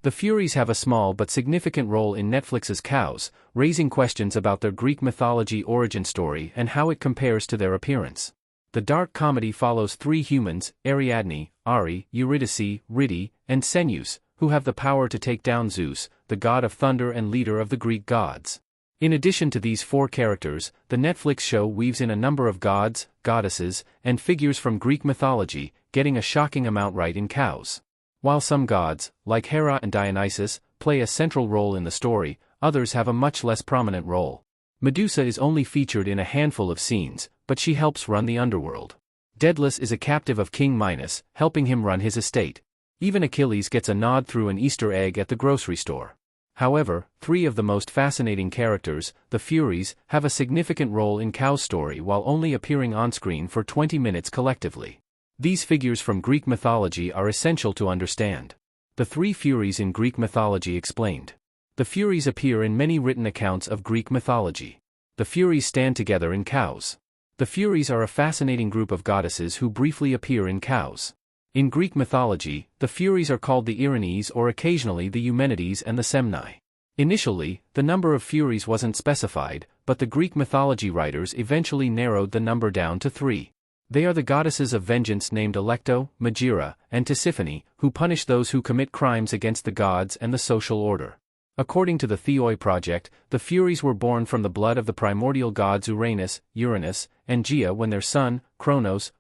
The Furies have a small but significant role in Netflix's Kaos, raising questions about their Greek mythology origin story and how it compares to their appearance. The dark comedy follows three humans, Ariadne, Ari, Eurydice, Witty, and Ceneus, who have the power to take down Zeus, the god of thunder and leader of the Greek gods. In addition to these four characters, the Netflix show weaves in a number of gods, goddesses, and figures from Greek mythology, getting a shocking amount right in Kaos. While some gods, like Hera and Dionysus, play a central role in the story, others have a much less prominent role. Medusa is only featured in a handful of scenes, but she helps run the underworld. Daedalus is a captive of King Minos, helping him run his estate. Even Achilles gets a nod through an Easter egg at the grocery store. However, three of the most fascinating characters, the Furies, have a significant role in Kaos' story while only appearing on-screen for 20 minutes collectively. These figures from Greek mythology are essential to understand. The three Furies in Greek mythology explained. The Furies appear in many written accounts of Greek mythology. The Furies stand together in Kaos. The Furies are a fascinating group of goddesses who briefly appear in Kaos. In Greek mythology, the Furies are called the Erinyes or occasionally the Eumenides and the Semni. Initially, the number of Furies wasn't specified, but the Greek mythology writers eventually narrowed the number down to 3. They are the goddesses of vengeance named Alecto, Megira, and Tisiphone, who punish those who commit crimes against the gods and the social order. According to the Theoi project, the Furies were born from the blood of the primordial gods Uranus, and Gaia when their son, Kronos,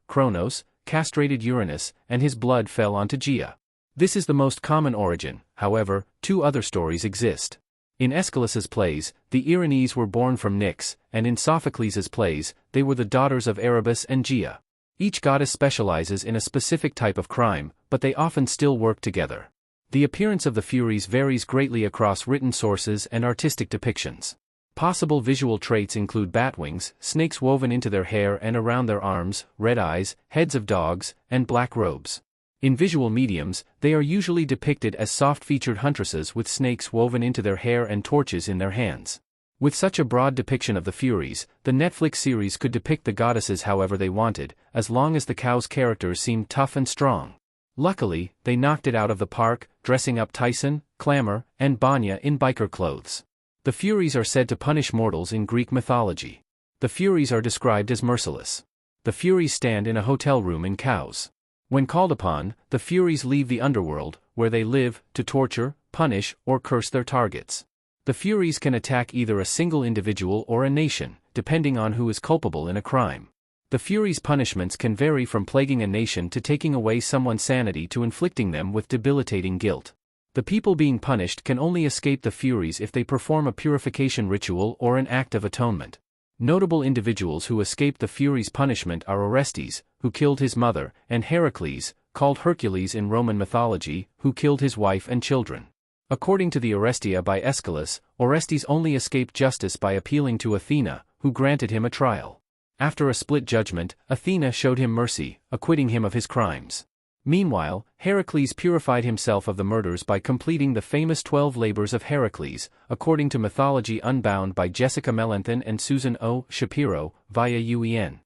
castrated Uranus, and his blood fell onto Gaia. This is the most common origin. However, two other stories exist. In Aeschylus's plays, the Erinyes were born from Nyx, and in Sophocles' plays, they were the daughters of Erebus and Gaia. Each goddess specializes in a specific type of crime, but they often still work together. The appearance of the Furies varies greatly across written sources and artistic depictions. Possible visual traits include bat wings, snakes woven into their hair and around their arms, red eyes, heads of dogs, and black robes. In visual mediums, they are usually depicted as soft-featured huntresses with snakes woven into their hair and torches in their hands. With such a broad depiction of the Furies, the Netflix series could depict the goddesses however they wanted, as long as the Kaos characters seemed tough and strong. Luckily, they knocked it out of the park, dressing up Tyson, Clamor, and Banya in biker clothes. The Furies are said to punish mortals in Greek mythology. The Furies are described as merciless. The Furies stand in a hotel room in Kaos. When called upon, the Furies leave the underworld, where they live, to torture, punish, or curse their targets. The Furies can attack either a single individual or a nation, depending on who is culpable in a crime. The Furies' punishments can vary from plaguing a nation to taking away someone's sanity to inflicting them with debilitating guilt. The people being punished can only escape the Furies if they perform a purification ritual or an act of atonement. Notable individuals who escaped the Furies' punishment are Orestes, who killed his mother, and Heracles, called Hercules in Roman mythology, who killed his wife and children. According to the Orestia by Aeschylus, Orestes only escaped justice by appealing to Athena, who granted him a trial. After a split judgment, Athena showed him mercy, acquitting him of his crimes. Meanwhile, Heracles purified himself of the murders by completing the famous 12 labors of Heracles, according to Mythology Unbound by Jessica Mellenthin and Susan O. Shapiro, via UEN.